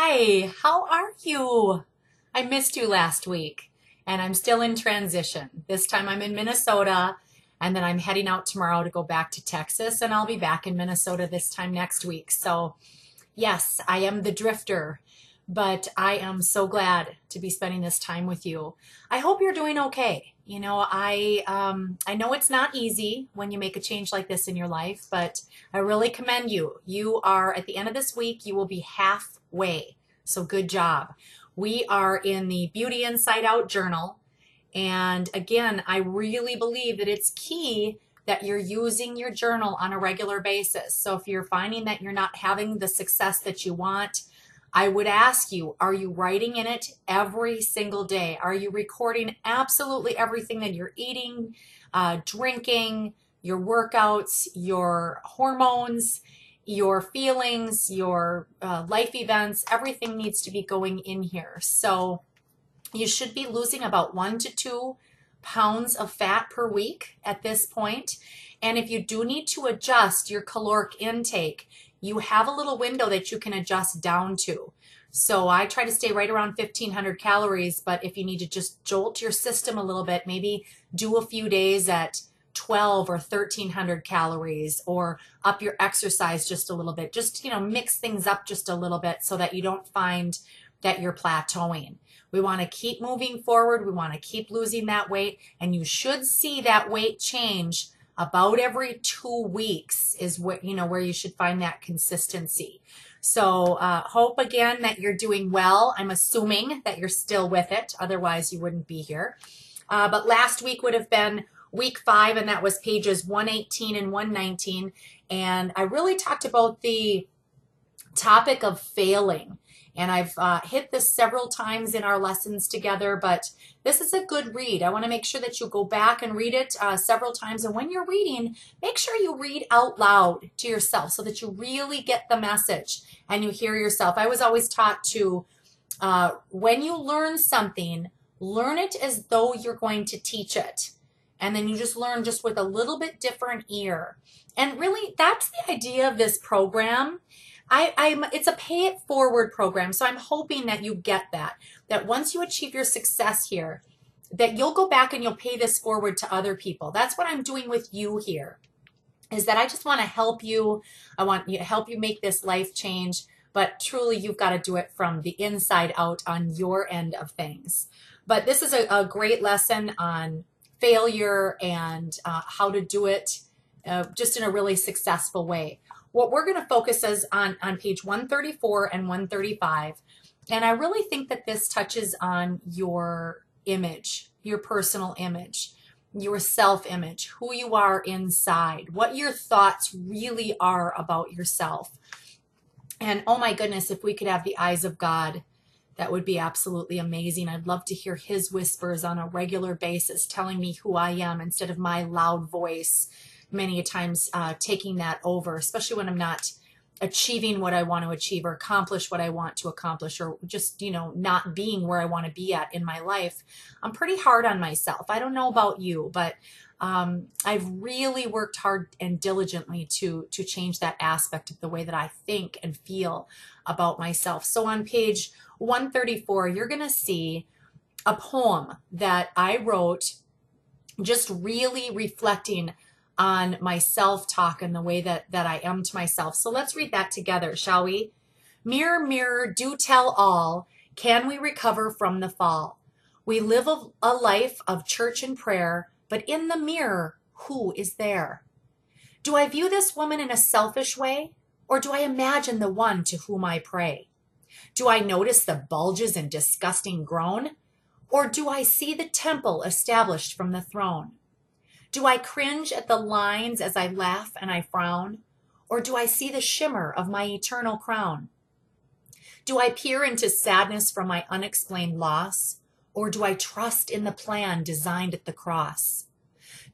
Hi, how are you? I missed you last week and I'm still in transition. This time I'm in Minnesota and then I'm heading out tomorrow to go back to Texas and I'll be back in Minnesota this time next week. So yes, I am the drifter, but I am so glad to be spending this time with you. I hope you're doing okay. I know it's not easy when you make a change like this in your life, but I really commend you. You are at the end of this week, you will be halfway. So good job. We are in the Beauty Inside Out journal. And again, I really believe that it's key that you're using your journal on a regular basis. So if you're finding that you're not having the success that you want, I would ask you, are you writing in it every single day? Are you recording absolutely everything that you're eating, drinking, your workouts, your hormones, your feelings, your life events? Everything needs to be going in here. So you should be losing about 1 to 2 pounds of fat per week at this point. And if you do need to adjust your caloric intake, you have a little window that you can adjust down to. So I try to stay right around 1,500 calories, but if you need to just jolt your system a little bit, maybe do a few days at 12 or 1,300 calories, or up your exercise just a little bit. Just, mix things up just a little bit so that you don't find that you're plateauing. We want to keep moving forward. We want to keep losing that weight, and you should see that weight change about every 2 weeks is where you should find that consistency. So hope again that you're doing well. I'm assuming that you're still with it. Otherwise, you wouldn't be here. But last week would have been week 5, and that was pages 118 and 119. And I really talked about the topic of failing. And I've hit this several times in our lessons together, but this is a good read. I want to make sure that you go back and read it several times. And when you're reading, make sure you read out loud to yourself so that you really get the message and you hear yourself. I was always taught to, when you learn something, learn it as though you're going to teach it. And then you just learn just with a little bit different ear. And really, that's the idea of this program. It's a pay it forward program. So I'm hoping that you get that once you achieve your success here, that you'll go back and you'll pay this forward to other people. That's what I'm doing with you here, is that I just want to help you. I want to help you make this life change, but truly you've got to do it from the inside out on your end of things. But this is a great lesson on failure and how to do it just in a really successful way. What we're going to focus is on page 134 and 135. And I really think that this touches on your image, your personal image, your self-image, who you are inside, what your thoughts really are about yourself. And oh my goodness, if we could have the eyes of God, that would be absolutely amazing. I'd love to hear his whispers on a regular basis telling me who I am instead of my loud voice many times taking that over, especially when I'm not achieving what I want to achieve or accomplish what I want to accomplish, or just, not being where I want to be at in my life. I'm pretty hard on myself. I don't know about you, but I've really worked hard and diligently to change that aspect of the way that I think and feel about myself. So on page 134, you're going to see a poem that I wrote, just really reflecting on my self-talk and the way that I am to myself. So let's read that together, shall we? Mirror, mirror, do tell all, can we recover from the fall? We live a life of church and prayer, but in the mirror, who is there? Do I view this woman in a selfish way, or do I imagine the one to whom I pray? Do I notice the bulges and disgusting groan, or do I see the temple established from the throne? Do I cringe at the lines as I laugh and I frown? Or do I see the shimmer of my eternal crown? Do I peer into sadness from my unexplained loss? Or do I trust in the plan designed at the cross?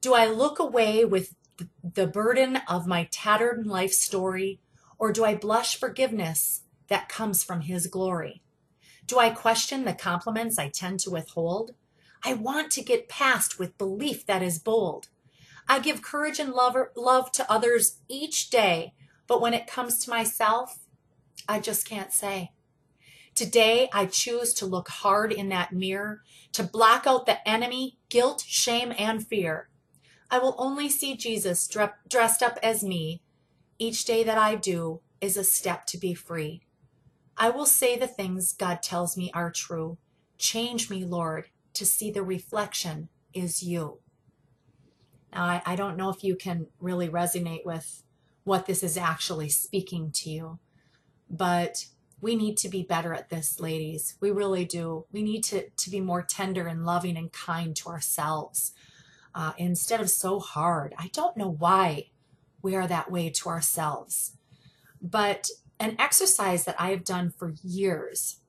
Do I look away with the burden of my tattered life story? Or do I blush forgiveness that comes from his glory? Do I question the compliments I tend to withhold? I want to get past with belief that is bold. I give courage and love to others each day, but when it comes to myself, I just can't say. Today, I choose to look hard in that mirror, to block out the enemy, guilt, shame, and fear. I will only see Jesus dressed up as me. Each day that I do is a step to be free. I will say the things God tells me are true. Change me, Lord, to see the reflection is you. Now, I don't know if you can really resonate with what this is actually speaking to you, but we need to be better at this, ladies. We really do. We need to be more tender and loving and kind to ourselves instead of so hard. I don't know why we are that way to ourselves. But an exercise that I have done for years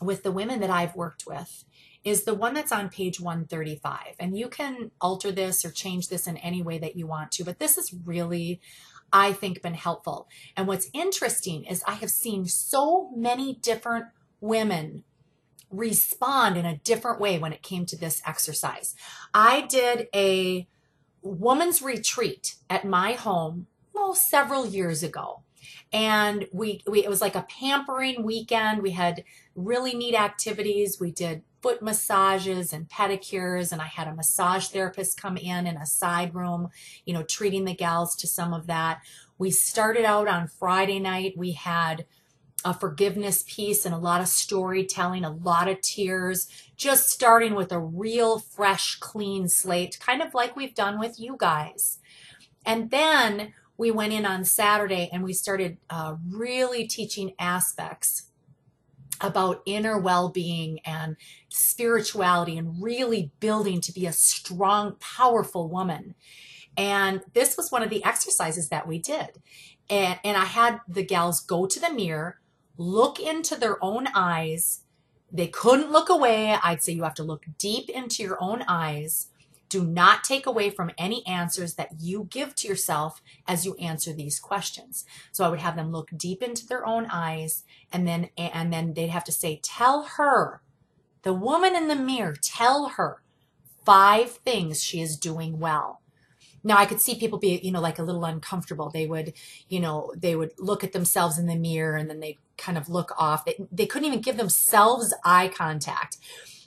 with the women that I've worked with is the one that's on page 135. And you can alter this or change this in any way that you want to, but this is really, I think, been helpful. And what's interesting is I have seen so many different women respond in a different way when it came to this exercise. I did a woman's retreat at my home, several years ago. And it was like a pampering weekend. We had really neat activities. We did foot massages and pedicures, and I had a massage therapist come in a side room, treating the gals to some of that. We started out on Friday night. We had a forgiveness piece and a lot of storytelling, a lot of tears, just starting with a real fresh, clean slate, kind of like we've done with you guys. And then we went in on Saturday and we started really teaching aspects about inner well-being and spirituality and really building to be a strong, powerful woman. And this was one of the exercises that we did. And I had the gals go to the mirror, look into their own eyes. They couldn't look away. I'd say you have to look deep into your own eyes. Do not take away from any answers that you give to yourself as you answer these questions. So I would have them look deep into their own eyes, and then they'd have to say, tell her, the woman in the mirror, tell her 5 things she is doing well. Now I could see people be, like a little uncomfortable. They would look at themselves in the mirror and then they kind of look off. They couldn't even give themselves eye contact,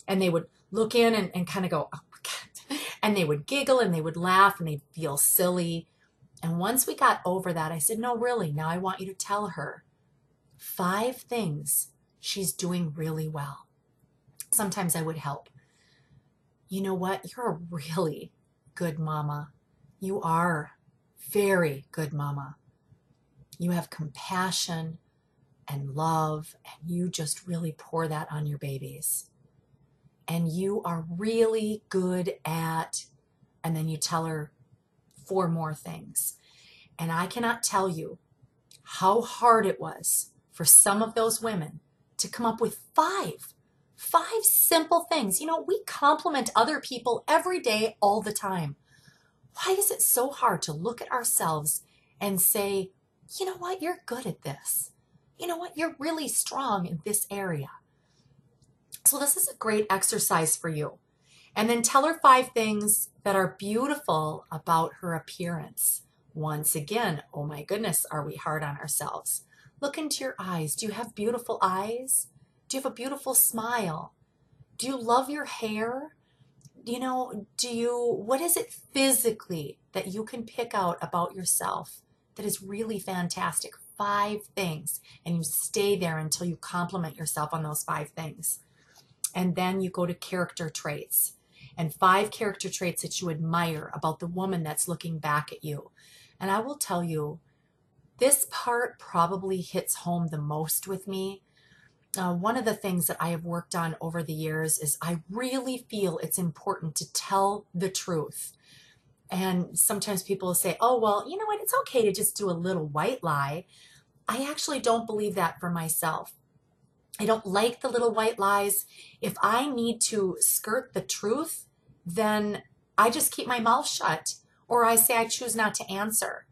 and they would look in and kind of go, oh my God. And they would giggle and they would laugh and they'd feel silly. And once we got over that, I said, no, really, now I want you to tell her 5 things she's doing really well. Sometimes I would help. You know what? You're a really good mama. You are very good mama. You have compassion and love, and you just really pour that on your babies. And you are really good at, and then you tell her 4 more things. And I cannot tell you how hard it was for some of those women to come up with 5 simple things. We compliment other people every day, all the time. Why is it so hard to look at ourselves and say, you know what, you're good at this. You know what, you're really strong in this area. So this is a great exercise for you. And then tell her 5 things that are beautiful about her appearance. Once again, oh my goodness, are we hard on ourselves? Look into your eyes. Do you have beautiful eyes? Do you have a beautiful smile? Do you love your hair? What is it physically that you can pick out about yourself that is really fantastic? 5 things. And you stay there until you compliment yourself on those 5 things. And then you go to character traits, and 5 character traits that you admire about the woman that's looking back at you. And I will tell you, this part probably hits home the most with me. One of the things that I have worked on over the years is I really feel it's important to tell the truth. And sometimes people will say, oh, well, you know what? It's okay to just do a little white lie. I actually don't believe that for myself. I don't like the little white lies. If I need to skirt the truth, then I just keep my mouth shut, or I say I choose not to answer.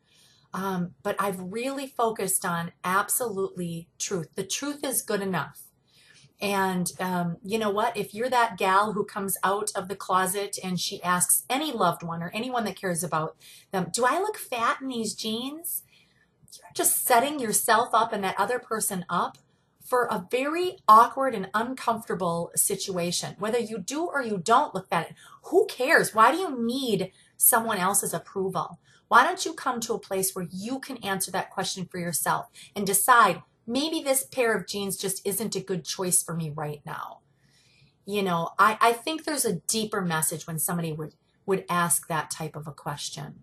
But I've really focused on absolutely truth. The truth is good enough. And you know what? If you're that gal who comes out of the closet and she asks any loved one or anyone that cares about them, do I look fat in these jeans? You're just setting yourself up and that other person up for a very awkward and uncomfortable situation. Whether you do or you don't look at it, who cares? Why do you need someone else's approval? Why don't you come to a place where you can answer that question for yourself and decide, maybe this pair of jeans just isn't a good choice for me right now. You know, I think there's a deeper message when somebody would ask that type of a question.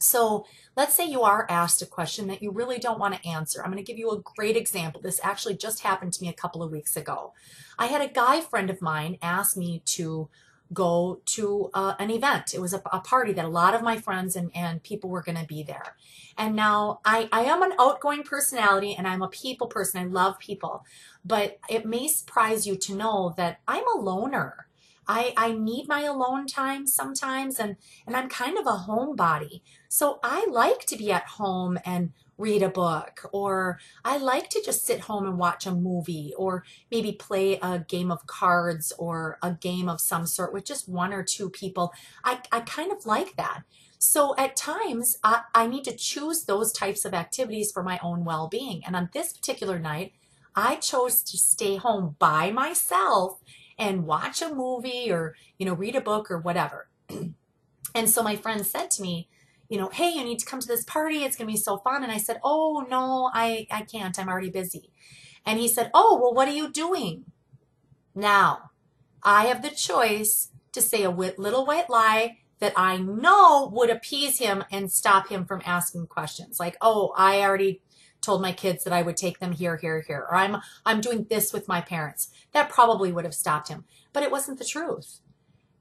So let's say you are asked a question that you really don't want to answer. I'm going to give you a great example. This actually just happened to me a couple of weeks ago. I had a guy friend of mine ask me to go to an event. It was a party that a lot of my friends and people were going to be there. And now I am an outgoing personality and I'm a people person. I love people. But it may surprise you to know that I'm a loner. I need my alone time sometimes, and I'm kind of a homebody. So I like to be at home and read a book, or I like to just sit home and watch a movie, or maybe play a game of cards or a game of some sort with just one or two people. I kind of like that. So at times I need to choose those types of activities for my own well-being. And on this particular night, I chose to stay home by myself and watch a movie or, read a book or whatever. And so my friend said to me, hey, you need to come to this party. It's going to be so fun. And I said, oh, no, I can't. I'm already busy. And he said, oh, well, what are you doing? Now, I have the choice to say a little white lie that I know would appease him and stop him from asking questions. Like, oh, I already told my kids that I would take them here, here, here, or I'm doing this with my parents. That probably would have stopped him, but it wasn't the truth.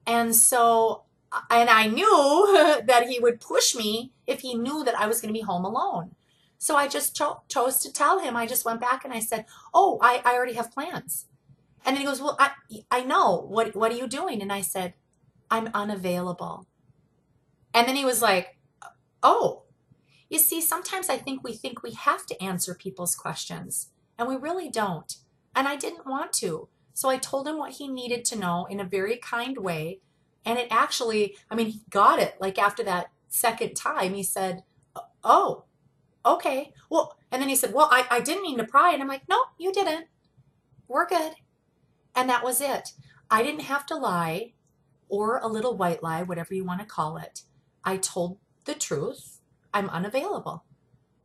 And so, and I knew that he would push me if he knew that I was going to be home alone. So I just chose to tell him. I just went back and I said, oh, I already have plans. And then he goes, well, I know. What are you doing? And I said, I'm unavailable. And then he was like, oh. You see, sometimes I think we have to answer people's questions, and we really don't. And I didn't want to. So I told him what he needed to know in a very kind way. And it actually, he got it. Like after that second time, he said, oh, okay. Well, and then he said, well, I didn't mean to pry. And I'm like, no, you didn't. We're good. And that was it. I didn't have to lie, or a little white lie, whatever you want to call it. I told the truth. I'm unavailable.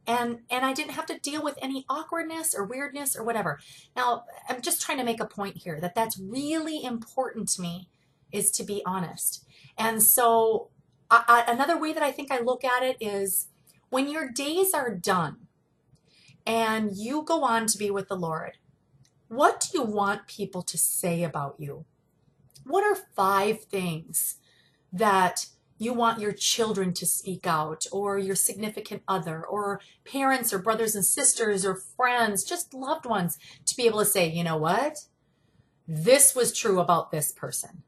And I didn't have to deal with any awkwardness or weirdness or whatever. Now, I'm just trying to make a point here that that's really important to me, is to be honest. And so another way that I think I look at it is when your days are done and you go on to be with the Lord, what do you want people to say about you? What are 5 things that you want your children to speak out, or your significant other, or parents or brothers and sisters or friends, just loved ones, to be able to say, you know what? This was true about this person.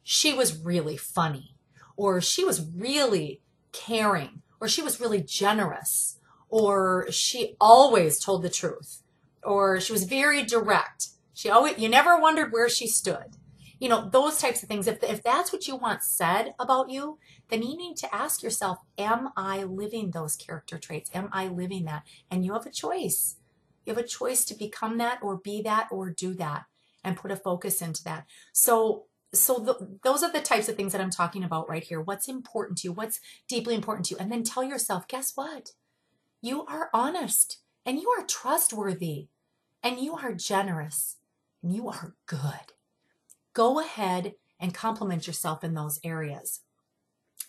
She was really funny, or she was really caring, or she was really generous, or she always told the truth, or she was very direct. You never wondered where she stood. Those types of things. If that's what you want said about you, then you need to ask yourself, am I living those character traits? Am I living that? And you have a choice. You have a choice to become that, or be that, or do that, and put a focus into that. So those are the types of things that I'm talking about right here. What's important to you? What's deeply important to you? And then tell yourself, guess what? You are honest, and you are trustworthy, and you are generous, and you are good. Go ahead and compliment yourself in those areas.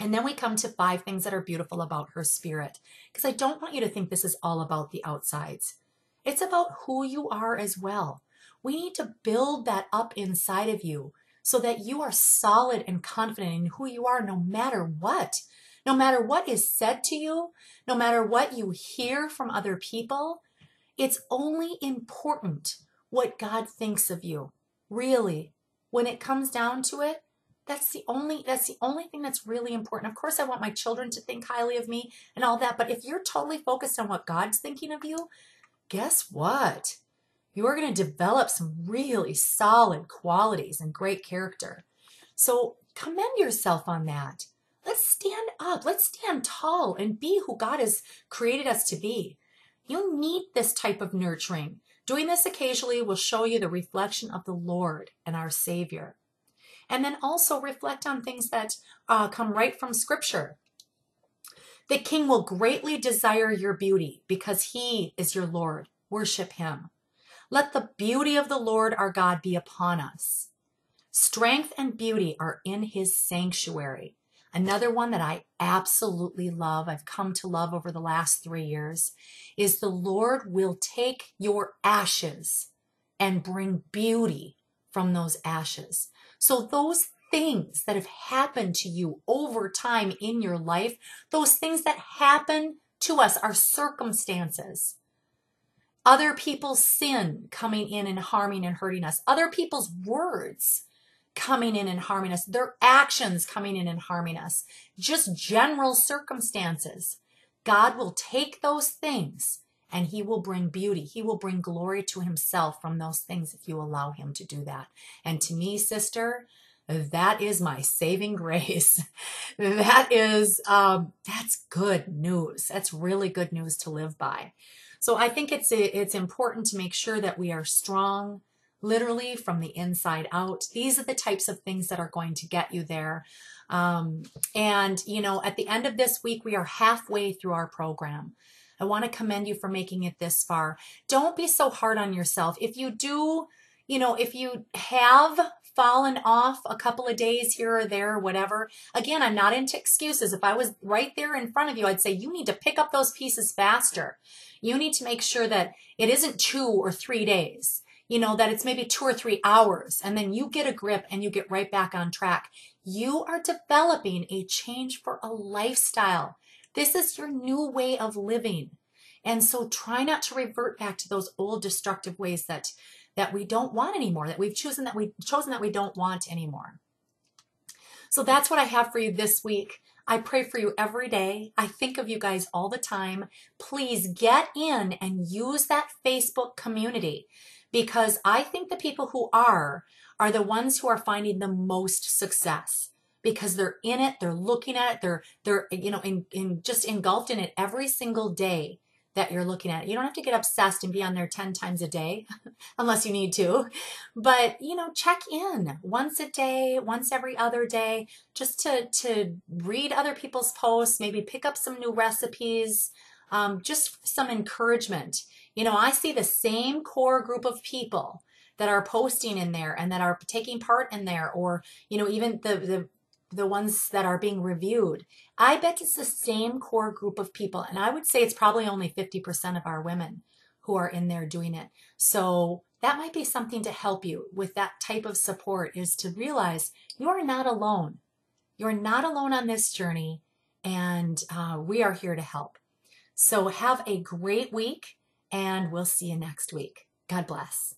And then we come to 5 things that are beautiful about her spirit, because I don't want you to think this is all about the outsides. It's about who you are as well. We need to build that up inside of you so that you are solid and confident in who you are, no matter what. No matter what is said to you, no matter what you hear from other people, it's only important what God thinks of you. Really. When it comes down to it, that's the only thing that's really important. Of course, I want my children to think highly of me and all that, but if you're totally focused on what God's thinking of you, guess what? You're going to develop some really solid qualities and great character. So commend yourself on that. Let's stand up. Let's stand tall and be who God has created us to be. You need this type of nurturing. Doing this occasionally will show you the reflection of the Lord and our Savior. And then also reflect on things that come right from Scripture. The king will greatly desire your beauty because he is your Lord. Worship him. Let the beauty of the Lord our God be upon us. Strength and beauty are in his sanctuary. Another one that I absolutely love, I've come to love over the last 3 years, is the Lord will take your ashes and bring beauty from those ashes. So those things that have happened to you over time in your life, those things that happen to us, our circumstances, other people's sin coming in and harming and hurting us, other people's words coming in and harming us, their actions coming in and harming us, just general circumstances. God will take those things and he will bring beauty. He will bring glory to himself from those things if you allow him to do that. And to me, sister, that is my saving grace. That is, that's good news. That's really good news to live by. So I think it's important to make sure that we are strong, literally from the inside out. These are the types of things that are going to get you there. And, you know, at the end of this week, we are halfway through our program. I want to commend you for making it this far. Don't be so hard on yourself. If you do, you know, if you have fallen off a couple of days here or there, or whatever, again, I'm not into excuses. If I was right there in front of you, I'd say you need to pick up those pieces faster. You need to make sure that it isn't 2 or 3 days. You know, that it's maybe 2 or 3 hours, and then you get a grip and you get right back on track. You are developing a change for a lifestyle. This is your new way of living. And so try not to revert back to those old destructive ways that we don't want anymore, that we've chosen that we don't want anymore. So that's what I have for you this week. I pray for you every day. I think of you guys all the time. Please get in and use that Facebook community, because I think the people who are the ones who are finding the most success, because they're in it, they're looking at it, they're you know, just engulfed in it every single day that you're looking at it. You don't have to get obsessed and be on there 10 times a day unless you need to, but you know, check in once a day, once every other day, just to read other people's posts, maybe pick up some new recipes, just some encouragement. You know, I see the same core group of people that are posting in there and that are taking part in there, or, you know, even the ones that are being reviewed. I bet it's the same core group of people. And I would say it's probably only 50% of our women who are in there doing it. So that might be something to help you with that type of support, is to realize you are not alone. You're not alone on this journey, and we are here to help. So have a great week, and we'll see you next week. God bless.